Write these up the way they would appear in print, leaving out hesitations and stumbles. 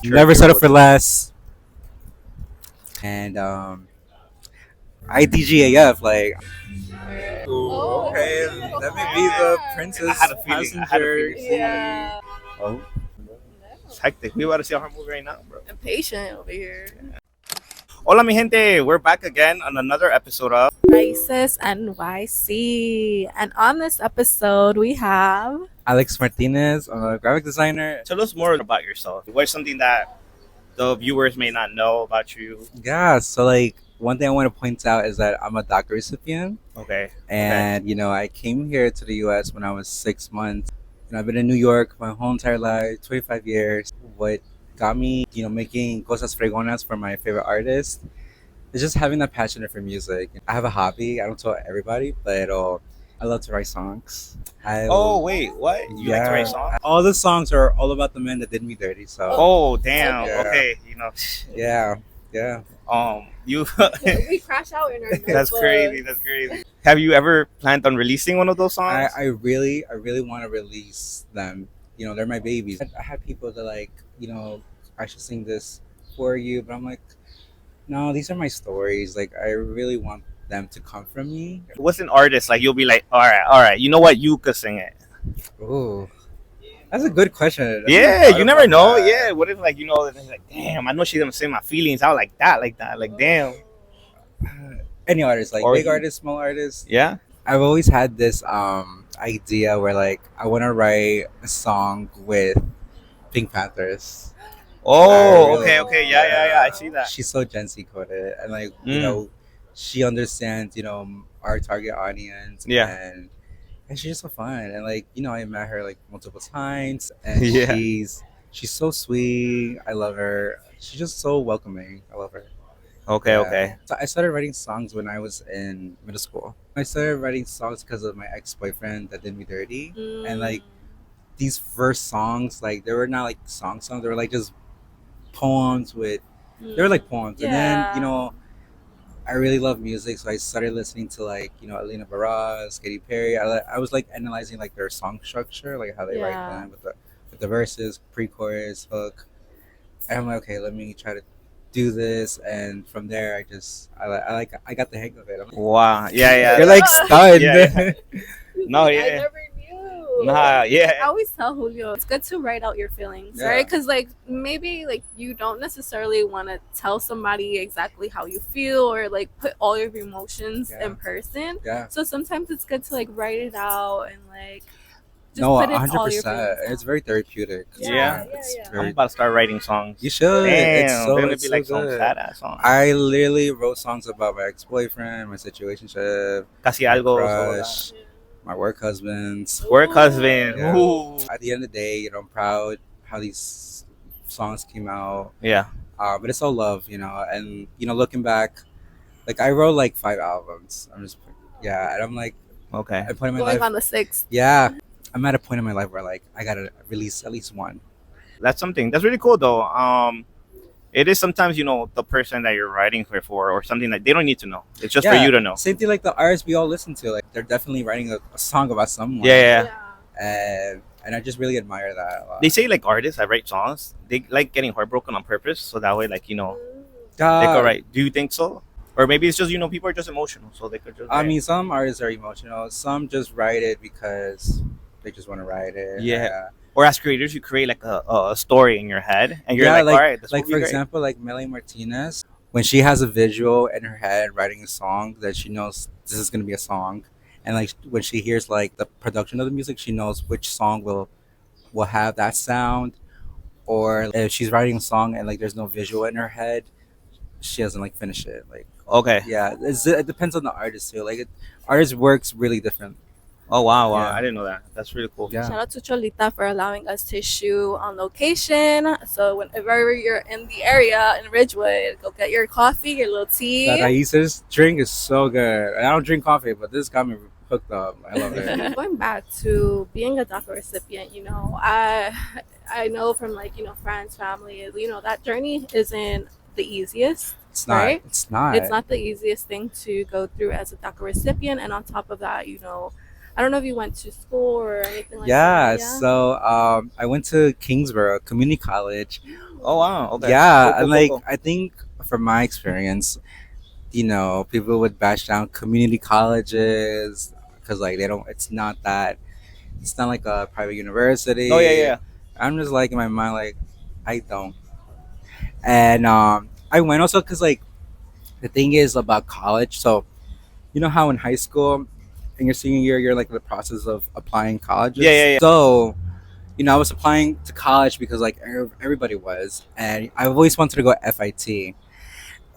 Never settle for less. And IDGAF, like, ooh, okay, let me be the I princess had a feeling. I had a passenger. feeling. Yeah. Oh, It's hectic. We about to see a horror movie right now, bro. Impatient over here. Hola Mi Gente. We're back again on another episode of Raices NYC. And on this episode, we have. Alex Martinez, I'm a graphic designer. Tell us more about yourself. What's something that the viewers may not know about you? Yeah, so like one thing I want to point out is that I'm a DACA recipient, Okay. and I came here to the U.S. when I was 6 months. I've been in New York my whole entire life, 25 years. What got me, making cosas fregonas for my favorite artist is just having that passion for music. I have a hobby. I don't tell everybody, but I love to write songs. Oh wait, what? You like to write songs? All the songs are all about the men that did me dirty. So Oh damn. Yeah. Okay. yeah, yeah. You. We crash out in our That's crazy. That's crazy. Have you ever planned on releasing one of those songs? I really want to release them. They're my babies. I had people that like, I should sing this for you, but I'm like, no, these are my stories. Like, I really want them to come from me. What's an artist like? You'll be like, all right. You know what? You could sing it. Oh, that's a good question. Yeah, you never know. Yeah, what if like damn, I know she's gonna sing my feelings out like that. Like damn. Any artist, like Or big artists, small artists. Yeah. I've always had this idea where like I want to write a song with Pink Panthers. Oh, really- okay. Yeah. I see that. She's so Gen Z coded, and like she understands our target audience. Yeah. and she's just so fun, and like I met her like multiple times, and Yeah. she's so sweet. I love her. She's just so welcoming. I love her. Okay. So I started writing songs when I was in middle school. I started writing songs because of my ex-boyfriend that did me dirty. And like these first songs, like they were not like songs. They were like just poems they were like poems. And then, I really love music, so I started listening to like, Alina Baraz, Katy Perry. I was like analyzing like their song structure, like how they write them with the verses, pre-chorus, hook. And I'm like, okay, let me try to do this, and from there I got the hang of it. Wow. Yeah. You're like stunned. Yeah. No, I yeah. never knew. Nah, I yeah. always tell Julio it's good to write out your feelings, Yeah. right? Because like maybe like you don't necessarily want to tell somebody exactly how you feel or like put all your emotions in person. Yeah. So sometimes it's good to like write it out and like just No, put it all your 100%. feelings It's down. very therapeutic. Yeah. It's yeah. I'm very- about to start writing songs. You should. Damn, It's so, they're gonna it's be so like some good. sad ass songs. I literally wrote songs about my ex-boyfriend, my situationship, Casi algo. crush, my work husbands. Work husband. Yeah. Ooh. At the end of the day, I'm proud how these songs came out. Yeah. But it's all love, and looking back, like I wrote like 5 albums. And I'm like, Okay. I put in my Going life. on the 6th. Yeah, I'm at a point in my life where like I gotta release at least one. That's something. That's really cool though. It is sometimes the person that you're writing for or something that they don't need to know. It's just for Yeah. you to know. Same thing like the artists we all listen to. Like they're definitely writing a song about someone. Yeah. And I just really admire that a lot. They say like artists that write songs, they like getting heartbroken on purpose, so that way they Uh, could write. Do you think so? Or maybe it's just people are just emotional, so they could just. I write. mean, some artists are emotional. Some just write it because they just want to write it. Yeah. Or as creators, you create like a story in your head, and you're like, all right, this like will for be great. example, like Melanie Martinez, when she has a visual in her head writing a song that she knows this is gonna be a song, and like when she hears like the production of the music, she knows which song will have that sound. Or if she's writing a song and like there's no visual in her head, she doesn't like finish it. Like Okay. yeah, it depends on the artist too. Like artist works really different. Oh wow, Yeah. I didn't know that. That's really cool. Yeah. Shout out to Cholita for allowing us to shoot on location. So whenever you're in the area in Ridgewood, go get your coffee, your little tea. That Raices drink is so good. And I don't drink coffee, but this got me hooked up. I love it. Going back to being a DACA recipient, I know from like friends, family, that journey isn't the easiest. It's not. Right? It's not. It's not the easiest thing to go through as a DACA recipient, and on top of that, I don't know if you went to school or anything like Yeah. that. So I went to Kingsborough Community College, Oh wow. Okay. Yeah, Cool, and cool, like cool, I think from my experience, people would bash down community colleges because like they don't. It's not that. It's not like a private cool. Oh yeah, university. yeah. I'm just like in my mind like I don't. And I went also because like the thing is about college. So you know how in high school, in your senior year, you're like in the process of applying Yeah, colleges. yeah, yeah. So I was applying to college because like everybody was, and I always wanted to go FIT,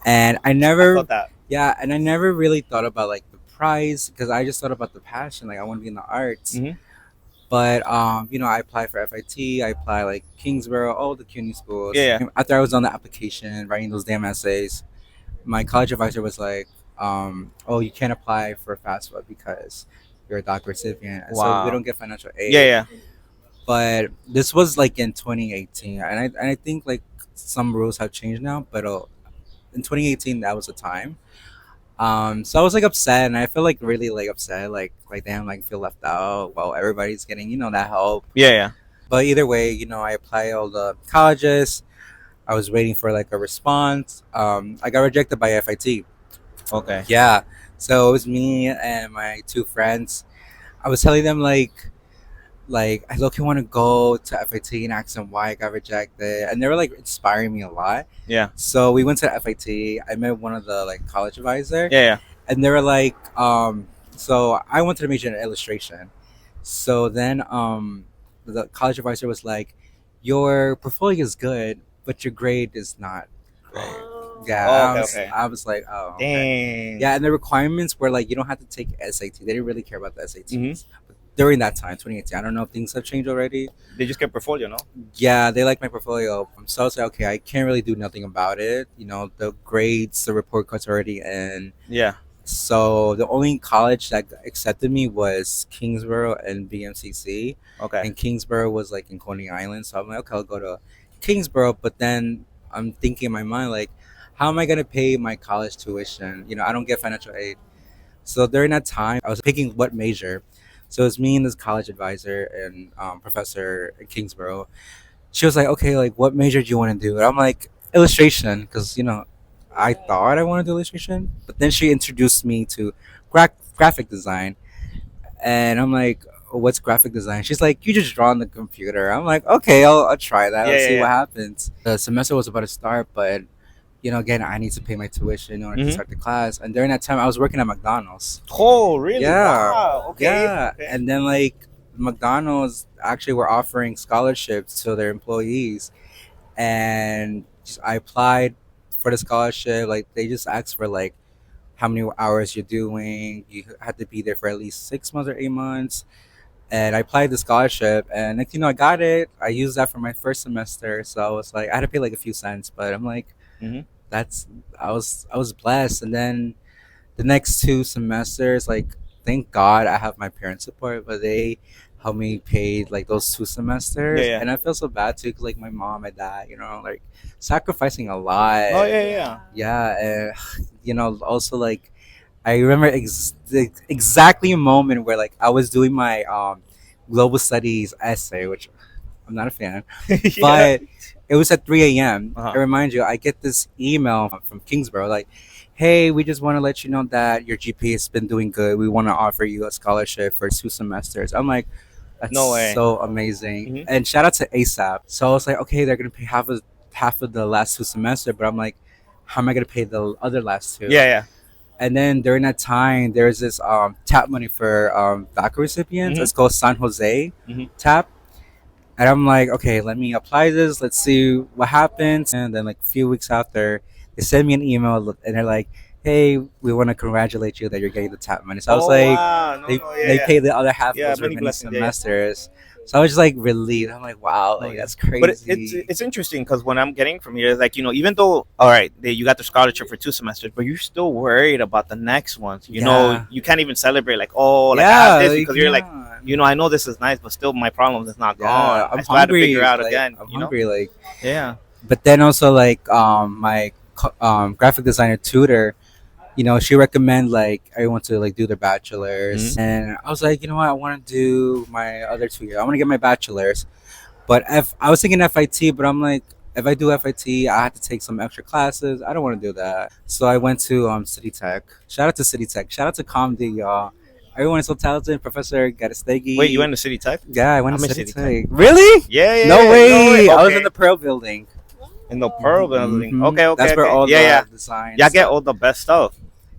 and I I never, felt that. yeah, and I never really thought about like the price because I just thought about the passion, like I want to be in the arts. Mhm. But I applied for FIT, I applied like Kingsborough, all the CUNY schools. Yeah, yeah. After I was on the application, writing those damn essays, my college advisor was like, "Oh, you can't apply for FAFSA because you're a DACA recipient, and so we Wow. don't get financial aid." Yeah, yeah. But this was like in 2018, and I think like some rules have changed now, but in 2018 that was the time. So I was like upset, and I feel like really like upset, like damn, like feel left out while everybody's getting that help. Yeah, yeah. But either way, I applied all the colleges. I was waiting for like a response. I got rejected by FIT. Okay. Yeah, so it was me and my two friends. I was telling them like I look, want to go to FIT and ask them why I got rejected, and they were like inspiring me a lot. Yeah. So we went to FIT. I met one of the like college advisor, Yeah, yeah. and they were like, so I wanted to major in illustration. So then the college advisor was like, your portfolio is good, but your grade is not great. Oh. Yeah, Oh, I okay, was, okay. I was like, oh, okay. Dang. Yeah, and the requirements were like you don't have to take SAT. They didn't really care about the SATs. Mhm. But during that time, 2018, I don't know if things have changed already. They just get portfolio, no? Yeah, they like my portfolio. So I was like, okay, I can't really do nothing about it. The grades, the report cards are already in. Yeah. So the only college that accepted me was Kingsborough and BMCC. Okay. And Kingsborough was like in Coney Island. So I'm like, okay, I'll go to Kingsborough. But then I'm thinking in my mind, like, how am I going to pay my college tuition? I don't get financial aid. So during that time, I was picking what major. So it was me and this college advisor and professor at Kingsborough. She was like, okay, like, what major do you want to do? And I'm like, illustration, because, I thought I wanted to do illustration. But then she introduced me to graphic design. And I'm like, what's graphic design? She's like, you just draw on the computer. I'm like, okay, I'll try that. Yeah, Let's yeah, see yeah. what happens. The semester was about to start, but again, I need to pay my tuition in order to Mhm. start the class. And during that time, I was working at McDonald's. Oh, really? Yeah. Wow. Okay. Yeah, Okay. and then like McDonald's actually were offering scholarships to their employees, and I applied for the scholarship. Like they just asked for like how many hours you're doing. You had to be there for at least 6 months or 8 months. And I applied the scholarship, and next I got it. I used that for my first semester, so I was like, I had to pay like a few cents, but I'm like, Mhm. that's I was blessed. And then the next 2 semesters, like thank God I have my parents' support, but they helped me pay like those 2 semesters. Yeah, yeah. And I feel so bad too, 'cause, like my mom, my dad, like sacrificing a lot. Oh yeah, yeah. Yeah, and also like I remember exactly a moment where like I was doing my global studies essay, which I'm not a fan, Yeah. but it was at 3 a.m. Uh-huh. I remind you, I get this email from Kingsborough like, hey, we just want to let you know that your GPA has been doing good. We want to offer you a scholarship for 2 semesters. I'm like, that's No way. so amazing. Mhm. And shout out to ASAP. So I was like, okay, they're gonna pay half of the last 2 semesters, but I'm like, how am I gonna pay the other last two? Yeah, yeah. And then during that time, there's this tap money for DACA recipients. Mhm. It's called San Jose Mhm. tap. And I'm like, okay, let me apply this. Let's see what happens. And then like a few weeks after, they send me an email and they're like, hey, we want to congratulate you that you're getting the tap money. So I was like, wow. No, they, no, yeah, they yeah. pay the other half Yeah, of those many remaining blessings, yeah, yeah. semesters. So I was just like relieved. I'm like, wow, like yeah. that's crazy. But it's interesting because when I'm getting from here, it's like even though all right, you got the scholarship for 2 semesters, but you're still worried about the next ones. Yeah. You can't even celebrate like I yeah, have this because you're like yeah. I know this is nice, but still my problem is not Yeah, gone. I'm I still had to hungry. figure out like, again. I'm hungry. Like, Yeah. but then also like my graphic designer tutor, she recommend like everyone to like do their bachelor's. Mhm. And I was like, you know what, I want to do my other 2 years. I want to get my bachelor's. But I was thinking FIT, but I'm like, if I do FIT, I had to take some extra classes. I don't want to do that. So I went to City Tech. Shout out to City Tech. Shout out to ComD, y'all. Everyone is so talented. Professor Wait, you Garistegi. went to City Tech? Yeah, I went I'm to in City City Tech. Tech. Really? Yeah, yeah. No yeah. way. I was Okay. in the Pearl building. In the Pearl building. Mhm. Okay, okay. That's where okay. all yeah, the designs. yeah. Get all the best stuff.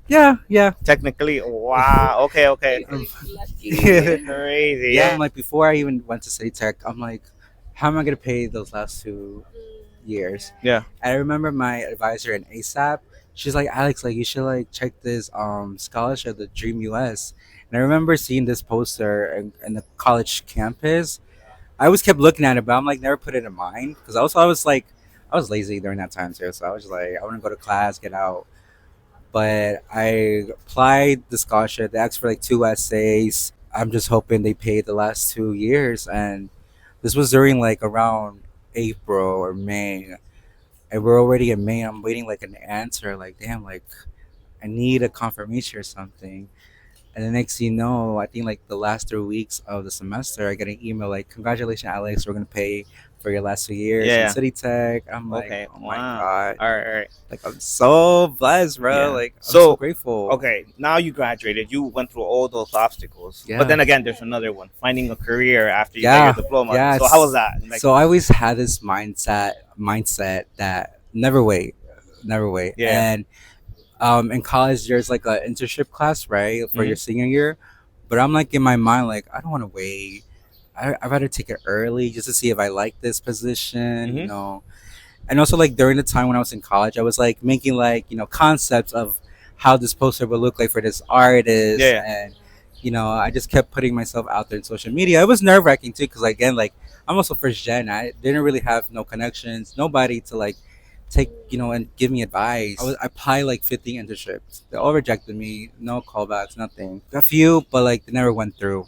Yeah, yeah. Technically, wow. Okay, okay. Yeah. Crazy. Yeah, Yeah. I'm like before I even went to City Tech, I'm like, how am I gonna pay those last 2 years? Yeah. I remember my advisor in ASAP. She's like, Alex, like you should like check this scholarship, the Dream US. And I remember seeing this poster in the college campus. I always kept looking at it, but I'm like never put it in mind because I was like I was lazy during that time too, so I was just like I want to go to class, get out. But I applied the scholarship. They asked for like 2 essays. I'm just hoping they paid the last 2 years, and this was during like around April or May, and we're already in May. I'm waiting like an answer. Like damn, like I need a confirmation or something. And the next thing you know, I think like the last 3 weeks of the semester, I get an email like, "Congratulations, Alex, we're gonna pay for your last 2 years in Yeah. City Tech." I'm like, Okay. "Oh my Wow. god!" All right. All right. Like I'm so blessed, bro. Yeah. Like I'm So, so grateful. Okay, now you graduated. You went through all those obstacles. Yeah. But then again, there's another one: finding a career after you Yeah. get your diploma. Yeah, So how was that? Like, So I always had this mindset that never wait, never wait. Yeah. And in college, there's like an internship class, right, for your senior year. But I'm like in my mind, like I don't want to wait. I'd rather take it early just to see if I like this position, you Mhm. know. And also like during the time when I was in college, I was like making like concepts of how this poster would look like for this artist, Yeah. and I just kept putting myself out there in social media. It was nerve wracking too, because again, like I'm also first gen. I didn't really have no connections, nobody to like take and give me advice. I applied like 50 internships. They all rejected me. No callbacks, nothing. A few, but like they never went through.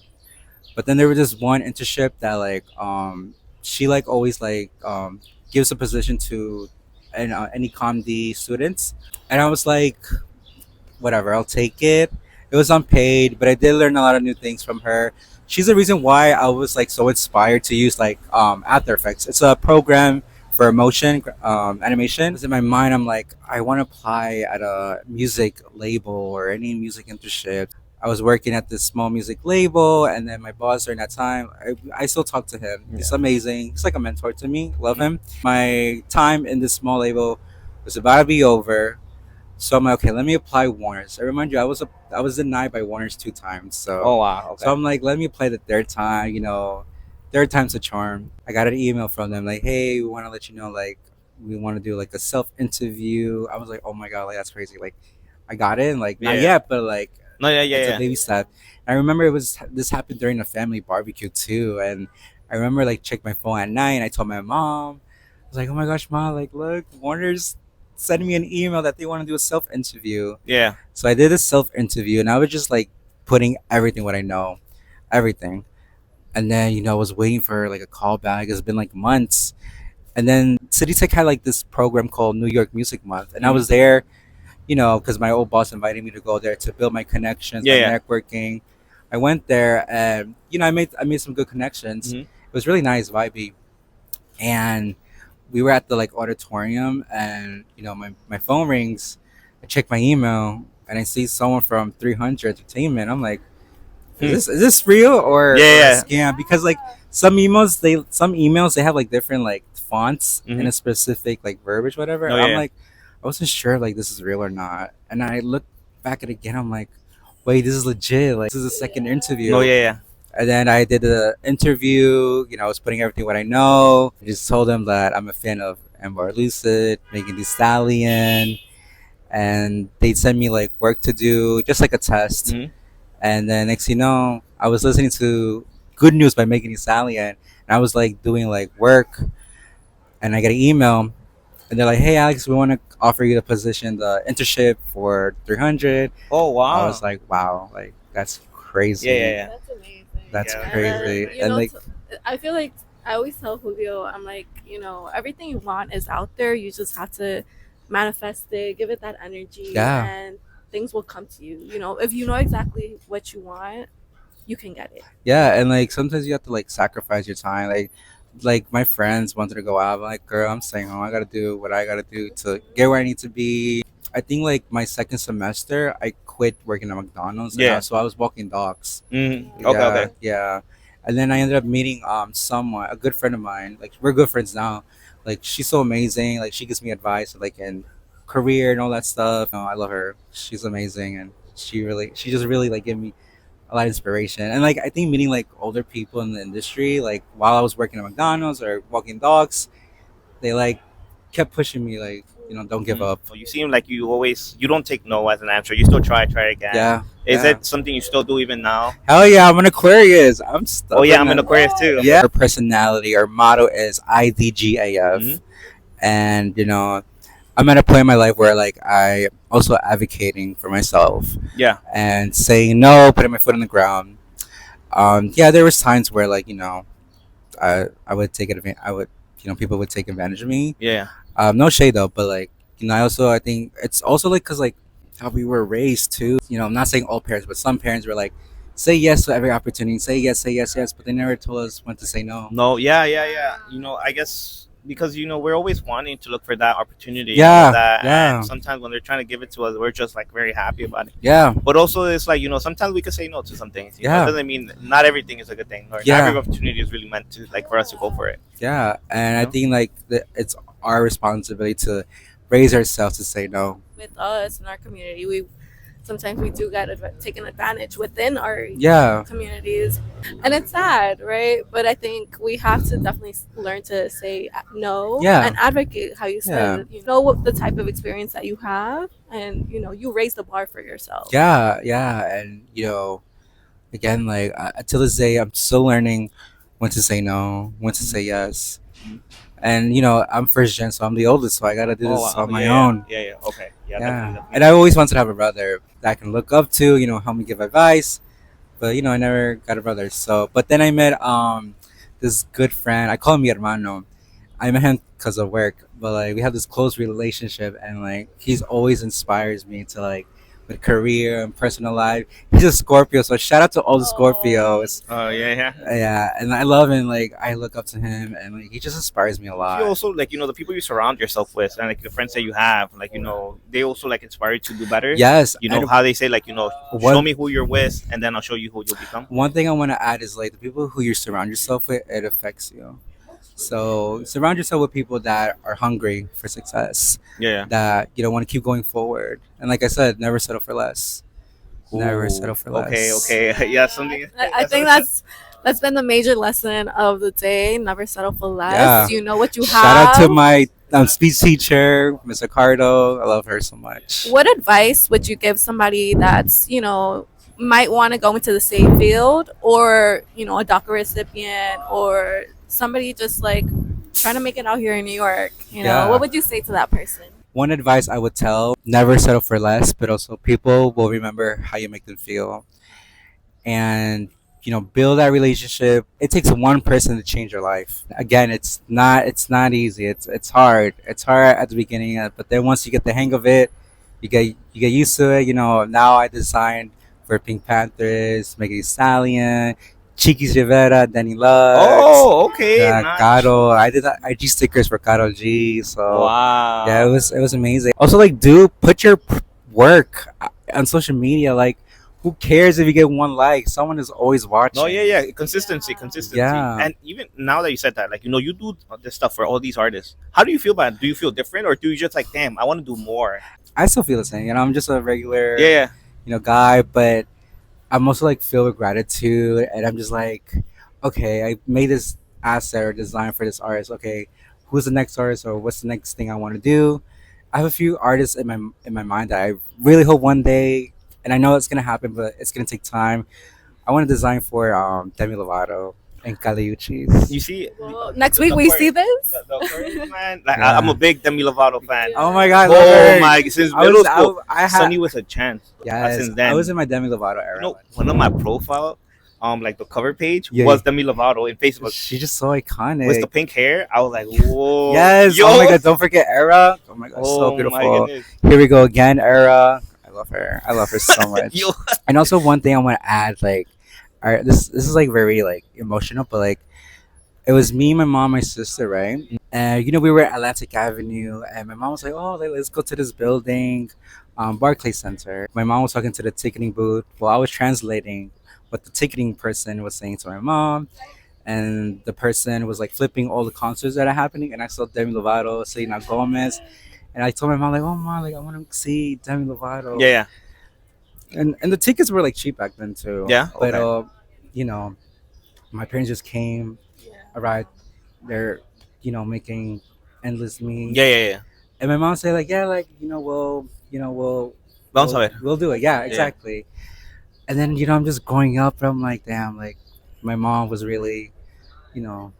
But then there was this one internship that like she like always like gives a position to any ComD students, and I was like, whatever, I'll take it. It was unpaid, but I did learn a lot of new things from her. She's the reason why I was like so inspired to use like After Effects. It's a program for motion animation. It's in my mind. I'm like, I want to apply at a music label or any music internship. I was working at this small music label, and then my boss during that time, I still talk to him. He's amazing. He's like a mentor to me. Love him. My time in this small label was about to be over, so I'm like, okay, let me apply Warner's. I remind you, I was denied by Warner's 2 times. So oh wow. Okay. so I'm like, let me apply the third time. Third time's a charm. I got an email from them like, hey, we want to let you know like we want to do like a self interview. I was like, oh my god, like that's crazy. Like I got in, like not Yeah. yet, but like no, yeah, it's a yeah. baby step. I remember this happened during a family barbecue too, and I remember like checked my phone at night and I told my mom, I was like, oh my gosh, mom, like look, Warner's sending me an email that they want to do a self interview. Yeah. So I did a self interview, and I was just like putting everything what I know, everything. And then I was waiting for like a call back. It's been like months, and then City Tech had like this program called New York Music Month, and I was there, because my old boss invited me to go there to build my connections, my Yeah. networking. I went there, and I made some good connections. Mhm. It was really nice, vibey, and we were at the like auditorium, and my phone rings. I check my email, and I see someone from 300 Entertainment. I'm like, is this real or Yeah, or a yeah. scam? Because like some emails they have like different like fonts Mhm. and a specific like verbiage, whatever. Oh, I'm yeah. like, I wasn't sure if, like this is real or not, and I look back at it again. I'm like, wait, this is legit. Like this is a second interview. Oh yeah, yeah. And then I did the interview. I was putting everything what I know. I just told them that I'm a fan of Amber Lucid, Megan Thee Stallion, and they'd send me like work to do, just like a test. Mhm. And then next thing you know, I was listening to Good News by Megan Thee Stallion, and I was like doing like work, and I get an email, and they're like, "Hey Alex, we want to offer you the position, the internship for 300." Oh wow. I was like, "Wow, like that's crazy." Yeah, yeah, yeah. That's amazing. That's Yeah. crazy. And, And like, I feel like I always tell Julio, I'm like, everything you want is out there. You just have to manifest it, give it that energy, Yeah. and things will come to you. If you know exactly what you want, you can get it. yeah, and like sometimes you have to like sacrifice your time. Like like my friends wanted to go out. I'm like, girl, I'm staying home. I gotta do what I gotta do to get where I need to be. I think like my second semester, I quit working at McDonald's, and Yeah. so I was walking dogs. Okay. Yeah, Okay. yeah. And then I ended up meeting someone, a good friend of mine. Like we're good friends now. Like she's so amazing. Like she gives me advice like in career and all that stuff. I love her. She's amazing, and she just really like gave me a lot of inspiration. And like I think meeting like older people in the industry, like while I was working at McDonald's or walking dogs, they like kept pushing me like, don't give up. So you seem like you don't take no as an answer. You still try again. Yeah. Is yeah. it something you still do even now? Hell yeah, I'm an Aquarius. I'm Oh yeah, I'm stubborn. an Aquarius too. Yeah. Our personality, our motto is IDGAF. Mhm. And I'm at a point in my life where like I also advocating for myself Yeah. and saying no, putting my foot on the ground. Yeah, there was times where like I would take advantage. I would people would take advantage of me. Yeah. No shade though, but like I think it's also like because like how we were raised too. I'm not saying all parents, but some parents were like, say yes to every opportunity, say yes, yes, but they never told us when to say no. No. Yeah. I guess because we're always wanting to look for that opportunity. Yeah, That, yeah. And sometimes when they're trying to give it to us, we're just like very happy about it. Yeah, But also, it's like sometimes we can say no to some things. Yeah. It doesn't mean not everything is a good thing, or Yeah. not every opportunity is really meant to like for us to go for it. yeah, and I You know? think like it's our responsibility to raise ourselves to say no. With us in our community, we sometimes we do get taken advantage within our Yeah, communities, and it's sad, right? But I think we have to definitely learn to say no, Yeah. and advocate. How you said, you know what the type of experience that you have, and you raise the bar for yourself. yeah, and again, like to this day, I'm still learning when to say no, when to say yes. And I'm first gen, so I'm the oldest, so I gotta do this on my yeah, own. Yeah. Okay. Yeah. Yeah, Definitely. and I always wanted to have a brother that I can look up to, help me give advice. But I never got a brother. So, but then I met this good friend. I call him mi hermano. I met him because of work, but like we have this close relationship, and like he's always inspires me to like with career and personal life. He's a Scorpio, so shout out to all the Scorpios. Oh yeah. Yeah, and I love him. Like I look up to him, and like he just inspires me a You lot. also like the people you surround yourself with, and like the friends that you have, like they also like inspire you to do better. Yes, and How they say like One- show me who you're with, and then I'll show you who you'll become. one thing I want to add is like the people who you surround yourself with, it affects you. So surround yourself with people that are hungry for success, Yeah. that want to keep going forward, and like I said, never settle for less. Never settle for less. Okay. Yeah. Something. I think that's been the major lesson of the day. Never settle for less. Yeah. You know what you have. Shout out to my speech teacher, Miss Ricardo. I love her so much. What advice would you give somebody that's might want to go into the same field, or a DACA recipient, or somebody just like trying to make it out here in New York? Yeah. What would you say to that person? One advice I would tell: never settle for less, but also people will remember how you make them feel, and build that relationship. It takes one person to change your life. Again, it's not easy. It's hard. It's hard at the beginning, but then once you get the hang of it, you get used to it. Now I designed for Pink Panthers, Megan Thee Stallion, Chiquis Rivera, Danny Lux. Oh, okay. Nice. Caro. I did that IG stickers for Caro G. So Wow. yeah, it was amazing. Also, like, put your work on social media. Like, who cares if you get one like? Someone is always watching. No, yeah. Consistency. Yeah. And even now that you said that, like, you do this stuff for all these artists. How do you feel about it? Do you feel different, or do you just like, damn, I want to do more? I still feel the same. I'm just a regular, Yeah. Guy, but I'm also like filled with gratitude, and I'm just like, okay, I made this asset or design for this artist. Okay, who's the next artist, or what's the next thing I want to do? I have a few artists in my mind that I really hope one day, and I know it's gonna happen, but it's gonna take time. I want to design for Demi Lovato and Caliuchis. You see, Well, next week we see this. the Aquarius, man. Like, Yeah. I'm a big Demi Lovato fan. Oh my God! Oh my! Since I middle was, school, I had, Sunny was a chance. yes, Since then, I was in my Demi Lovato era. one of my profile, like the cover page Yeah. was Demi Lovato in Facebook. She's just so iconic. With the pink hair, I was like, whoa. Yes. Yo. Oh my God! Don't forget Era. Oh my God! Oh So my beautiful. goodness. Here we go again, Era. I love her. I love her so much. Yo. And also one thing I want to add, like, this is like very like emotional, but like It was me, my mom, my sister, right? And we were at Atlantic Avenue, and my mom was like, "Oh, let's go to this building, Barclays Center." My mom was talking to the ticketing booth while I was translating what the ticketing person was saying to my mom, and the person was like flipping all the concerts that are happening, and I saw Demi Lovato, Selena Gomez, and I told my mom like, "Oh mom, like I want to see Demi Lovato." Yeah, yeah, And the tickets were like cheap back then too. yeah. But Okay. you know, my parents just came, arrived. They're making endless meals. Yeah, yeah, yeah. And my mom said like, yeah, like Vamos a ver. we'll do it. Yeah, exactly. And then I'm just growing up, and I'm like, damn, like my mom was really, you know,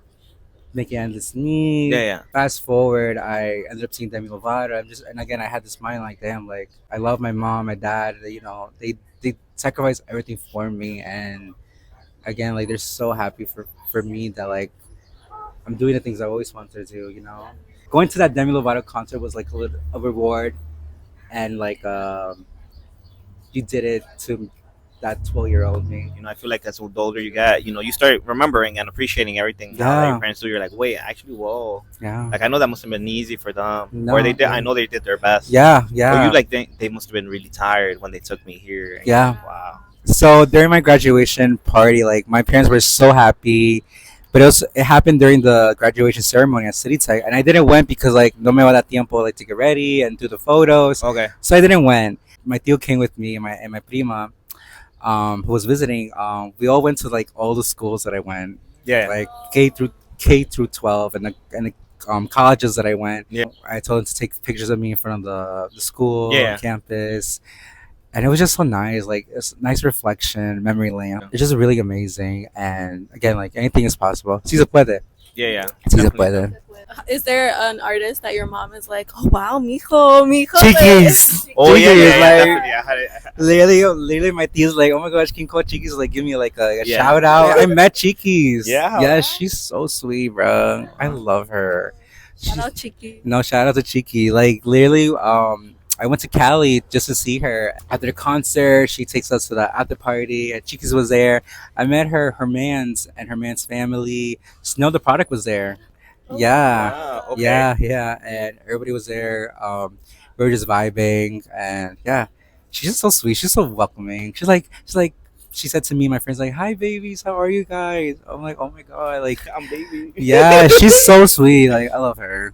making endless meals. Yeah, yeah. Fast forward, I ended up seeing Demi Lovato. And again, I had this mind like, damn, like I love my mom, my dad. They sacrificed everything for me, and again, like they're so happy for me that like I'm doing the things I always wanted to do. Going to that Demi Lovato concert was like a reward, and like you did it to that 12-year-old me. I feel like as the older you get, you start remembering and appreciating everything now that your parents do. You're like, wait, actually, whoa. Yeah. Like I know that must have been easy for them, No, or they did. yeah. I know they did their best. Yeah, But yeah. you like they must have been really tired when they took me here. And Yeah. you're like, wow. So during my graduation party, like my parents were so happy, but it happened during the graduation ceremony at City Tech, and I didn't went because like no me va dar tiempo like to get ready and do the photos. Okay. So I didn't went. My tío came with me, and my prima, who was visiting. We all went to like all the schools that I went, Yeah. like K through 12, and the colleges that I went. Yeah. I told them to take pictures of me in front of the school, Yeah. campus. And it was just so nice, like it's a nice reflection, memory lane. It's just really amazing. And again, like anything is possible. Si se puede. Yeah, yeah. Si se Definitely. puede. Is there an artist that your mom is like, oh wow, mijo, Chiquis. Oh yeah, Chiquis, yeah, like- definitely. I had it. Literally, my tia's like, oh my gosh, King Cole Chiquis, like, give me like a Yeah. shout out. I met Chiquis. Yeah. Yeah, she's so sweet, bro. I love her. Shout out Chiqui. No, shout out to Chiki. Like literally, I went to Cali just to see her after the concert. She takes us to the after party, and Chiki's was there. I met her man's family. Snow the product was there. Yeah, Wow, okay. yeah, and everybody was there. We were just vibing, and yeah, she's just so sweet. She's so welcoming. She said to me, and my friends, like, "Hi, babies, how are you guys?" I'm like, "Oh my god, like." I'm baby. Yeah, she's so sweet. Like I love her.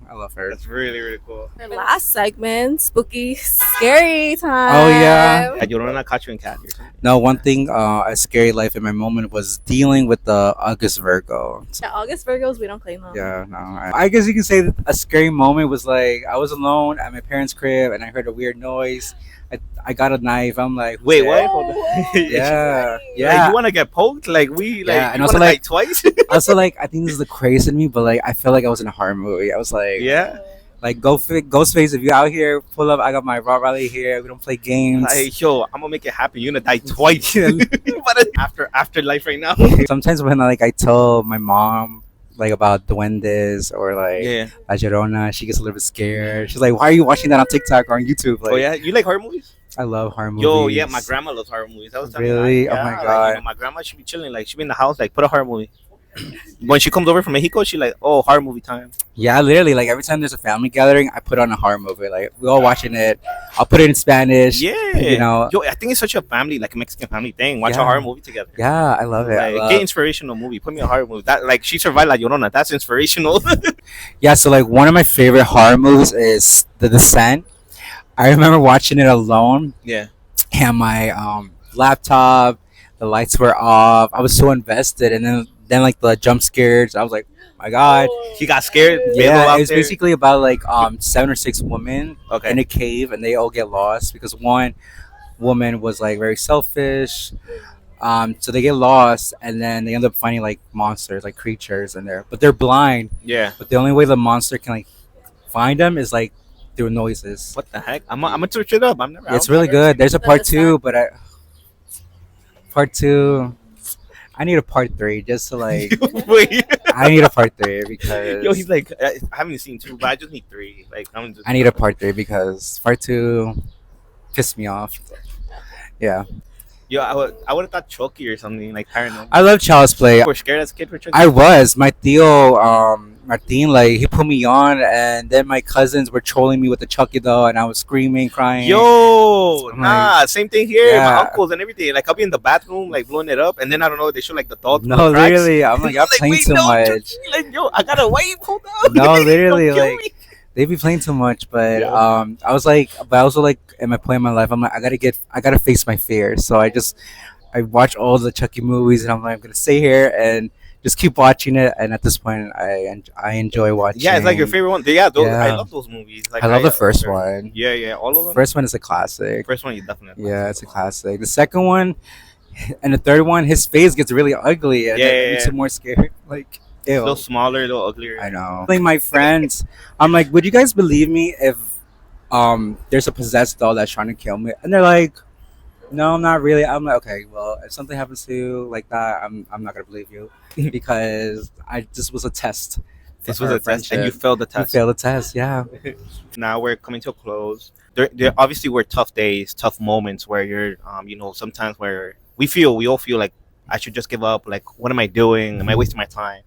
That's really, really cool. Our last segment, spooky, scary time. Oh, yeah. Had Llorona caught you in cat or something? No, one thing, a scary life in my moment was dealing with the August Virgo. Yeah, August Virgos, we don't claim them. Yeah, no. I guess you can say that a scary moment was like I was alone at my parents' crib and I heard a weird noise. I got a knife. I'm like, who's Wait, that? what? Hold on. Yeah, Like, yeah. you want to get poked? Like we, like, Yeah, you and also, wanna like- die twice? Also, like, I think this is the craze in me, but like, I felt like I was in a horror movie. I was like, Yeah. like, Ghostface, if you out here, pull up. I got my raw rally here. We don't play games. Like, yo, I'm gonna make it happen. You're gonna die twice. But afterlife right now. Sometimes when like I tell my mom like about duendes or like Yeah. La Llorona, she gets a little bit scared. She's like, "Why are you watching that on TikTok or on YouTube?" Like, Oh yeah, you like horror movies? I love horror movies. Yo, yeah, my grandma loves horror movies. I was telling you that. Really? Oh Yeah, my like, God. my grandma should be chilling. Like she be in the house, like put a horror movie. When she comes over from Mexico, she like, oh, horror movie time. Yeah, literally. Like every time there's a family gathering, I put on a horror movie. Like we all watching it. I'll put it in Spanish. Yeah, You know. Yo, I think it's such a family, like a Mexican family thing. Watch a Yeah. horror movie together. Yeah, I love it. I Like, love- get inspirational movie. Put me a horror movie. That like she survived La Llorona. That's inspirational. Yeah, so like one of my favorite horror movies is The Descent. I remember watching it alone. Yeah. And my laptop, the lights were off. I was so invested, and then like the jump scares. I was like, my God. He got scared. Bebo Yeah, out it was there. basically about like 7 or 6 women Okay. in a cave, and they all get lost because one woman was like very selfish. So they get lost, and then they end up finding like monsters, like creatures in there, but they're blind. Yeah. But the only way the monster can like find them is like through noises. What the heck? I'm gonna search it up. I'm never. It's really good. There's a The part 2, Descent. but part 2. I need a part 3 just to like. Wait. I need a part 3 because Yo, he's like, I haven't seen 2, but I just need 3. Like, I'm just. I need a part 3 because part 2 pissed me off. Yeah. Yo, I would have thought Chucky or something like paranormal. I love Child's Play. You were scared as a kid for Chucky? I was. My Theo, Martin, like he put me on, and then my cousins were trolling me with the Chucky doll, and I was screaming, crying. Yo, I'm nah, like, same thing here. yeah. My uncles and everything. Like I'll be in the bathroom, like blowing it up, and then I don't know. They show like the doll. No, literally, I'm like, I'm like, playing wait, too no, much. Chucky. Like, yo, I gotta wait. Hold on. No, Don't literally, kill like me. they be playing too much. But Yeah. I was like, but also like at my point in my life, I'm like, I gotta face my fear. So I watch all the Chucky movies, and I'm like, I'm gonna stay here and just keep watching it. And at this point, I enjoy watching. Yeah, it's like your favorite one. Yeah, those, I Yeah. love those movies. Like I love the first one. Yeah, yeah, all of them. First one is a classic. First one, you definitely. Yeah, it's a classic. The second one and the third one, his face gets really ugly, and Yeah, it yeah, makes yeah. it more scary. Like, A ew. little smaller, a little uglier. I know. Like my friends, I'm like, would you guys believe me if there's a possessed doll that's trying to kill me? And they're like, no, not really. I'm like, okay, well, if something happens to you like that, I'm not gonna believe you because this was a test. This for was our a test, and you friendship. failed the You test. failed the test, yeah. Now we're coming to a close. There obviously were tough days, tough moments where you're, sometimes where we all feel like I should just give up. Like, what am I doing? Am I wasting my time?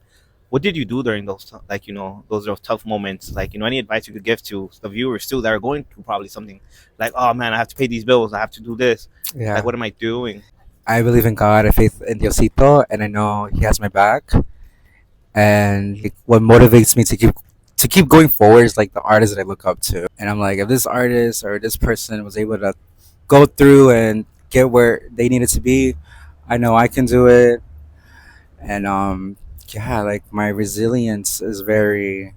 What did you do during those, like, those tough moments? Like, any advice you could give to the viewers too that are going through probably something like, oh man, I have to pay these bills. I have to do this. Yeah. Like, what am I doing? I believe in God. I faith in Diosito, and I know He has my back. And what motivates me to keep going forward is like the artists that I look up to. And I'm like, if this artist or this person was able to go through and get where they needed to be, I know I can do it. And yeah, like my resilience is very,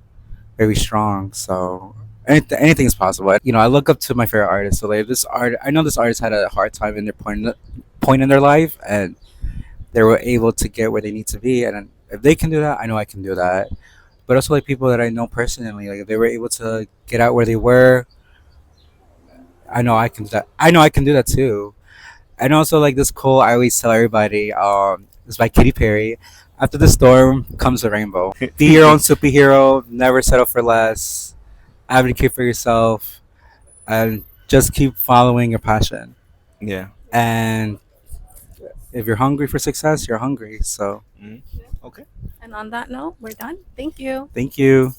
very strong. So anything is possible. I look up to my favorite artist. So like I know this artist had a hard time in their point in their life, and they were able to get where they need to be. And if they can do that, I know I can do that. But also like people that I know personally, like if they were able to get out where they were, I know I can do that. I know I can do that too. And also like this quote I always tell everybody, it's by Katy Perry. After the storm comes the rainbow. Be your own superhero. Never settle for less. Advocate for yourself, and just keep following your passion. Yeah. And if you're hungry for success, you're hungry. So Okay. And on that note, we're done. Thank you. thank you.